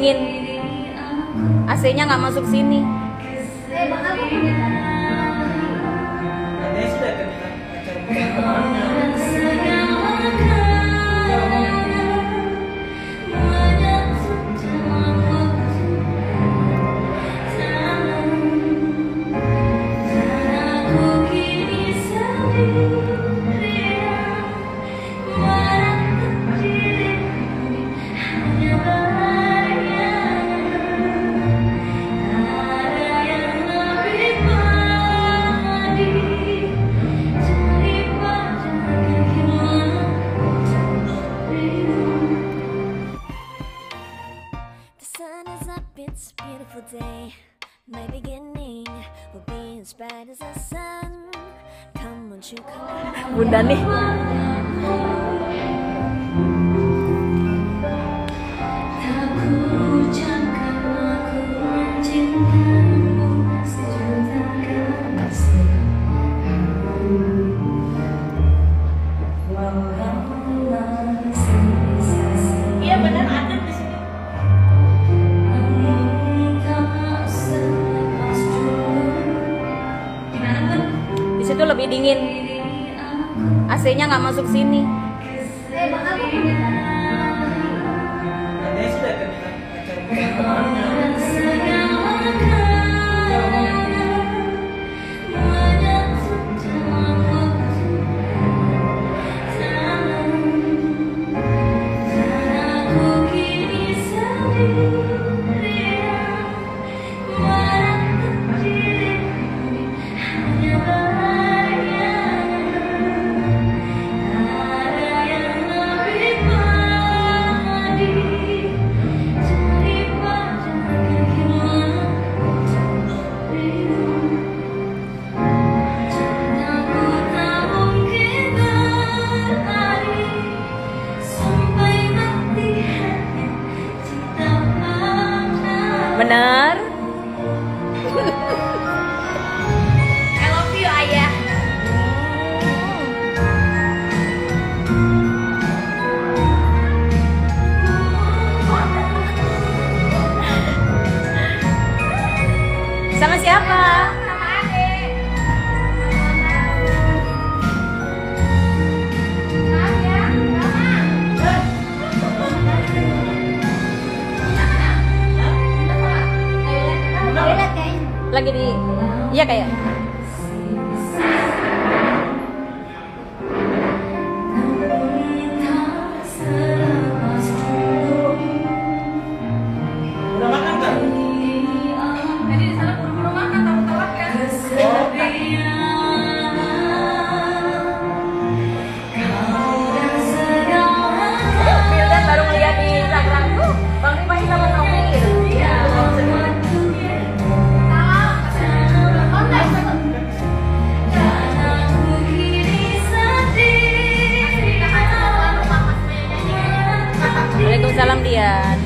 dingin. AC-nya nggak masuk sini. It's a beautiful day. My beginning will be as bright as the sun. Come, won't you come? Bunda nih. Iya benar ada di sini. Di situ lebih dingin. AC-nya nggak masuk sini. Benar. I love you ayah. Sama siapa? Sama adek. Maaf ya, Lagi di, iya kayak. Udah makan kan? Tadi di sana buru-buru makan, tahu telat kan? Wildan baru ngeliat di Instagram tuh Bang Rifai sama Novi. Waalaikumsalam Dian.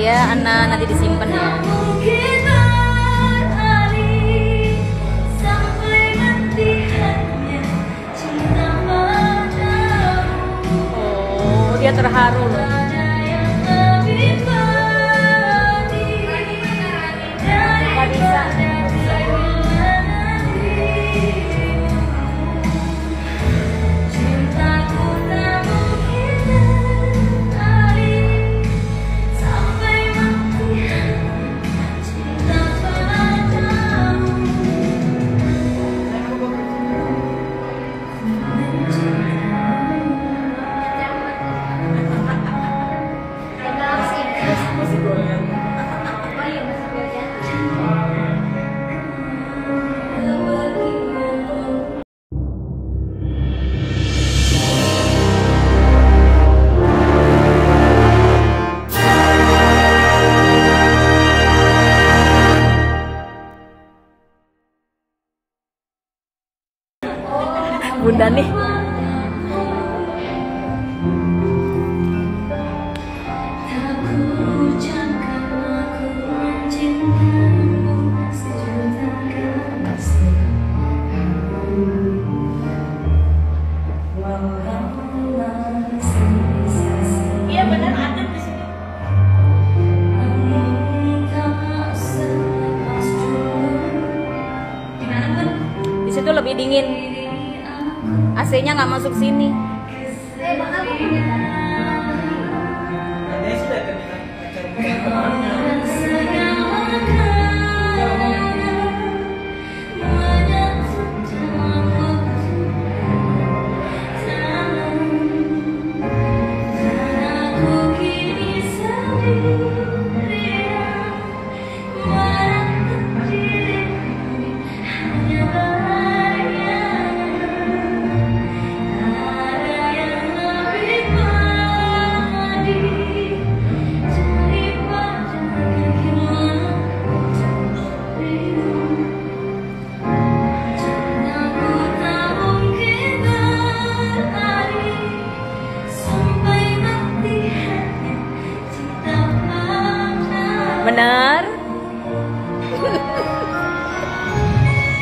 Iya, Ana nanti disimpan ya. Oh, dia terharu loh. Gak bisa. Masih gorengan. Bunda nih. lebih dingin. AC-nya nggak masuk sini. Katanya sih udah acara Benar.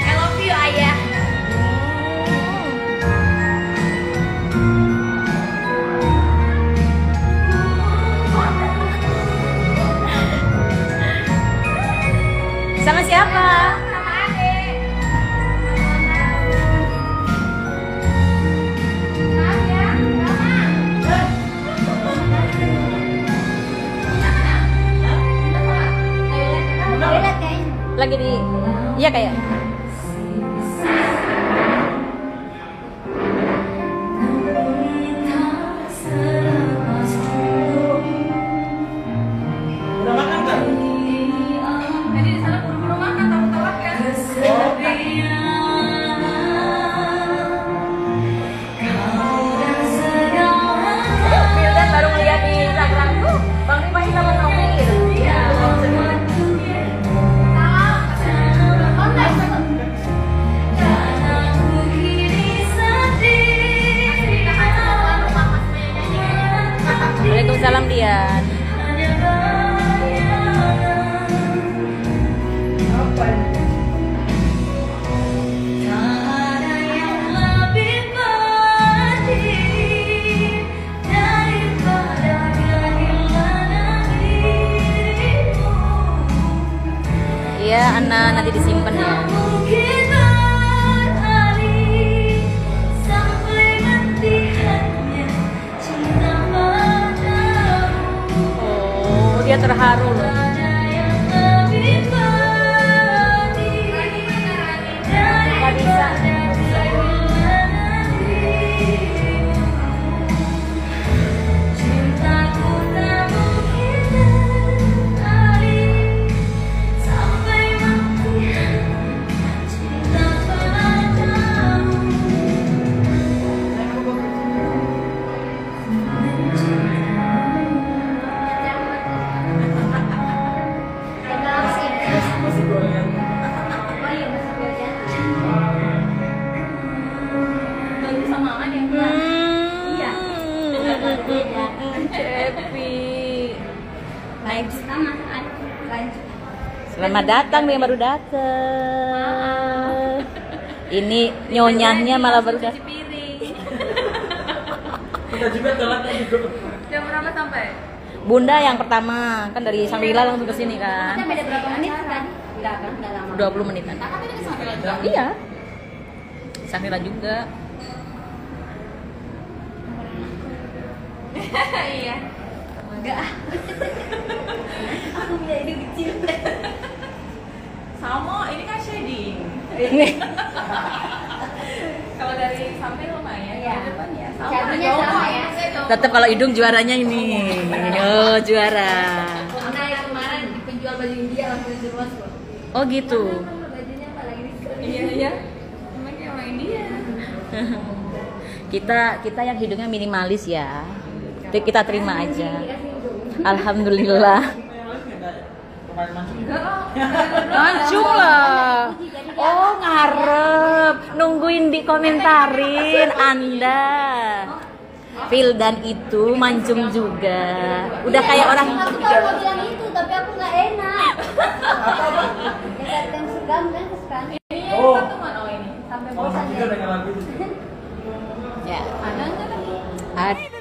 I love you ayah. Sama siapa? Sama adek. Maaf ya, Lagi di, iya kayak. udah makan kan? Tadi di sana buru-buru makan, takut telat kan? Fildan baru ngeliat di Instagram tuh Bang Rima sama Nomi gitu. Iya. Waalaikumsalam Dian. Apa ini? Iya, Ana nanti disimpan ya. Oh, dia terharu loh. Gak bisa. Masih gorengan. Bagus sama Aman yang Iya. Cepi. Next. Selamat datang nih yang baru datang. Ini nyonyahnya malah baru datang. piring. Kita juga telat kan juga. Jam berapa sampai? Bunda yang pertama kan dari Sangrila langsung ke sini kan. Beda berapa menit tadi? Enggak kan, enggak lama. 20 menitan. Kakak tadi ke Sangrila juga. Iya. Sangrila juga. Iya. Enggak. Aku punya ide kecil. Sama, ini kan shading. Kalau dari samping lumayan, dari depan ya sama. Cabenya sama ya? Tetap kalau hidung juaranya ini. Oh, juara. Karena yang kemarin penjual baju India langsung disuruh masuk. Oh gitu. Bajunya apa lagi diskon? Iya, iya. Emang kayak orang India. Kita yang hidungnya minimalis ya. Kita terima aja. Alhamdulillah. Langsung lah. Oh ngarep, nungguin dikomentarin Anda. Fildan itu mancung juga. Udah kayak orang. Aku tahu mau bilang itu, tapi aku nggak enak. Ya kan segan kan kesukaan. Ini Oh. satu mana ini? Sampai Oh, bosan juga ya. dengan lagu itu. Ya. Ada enggak? Ada.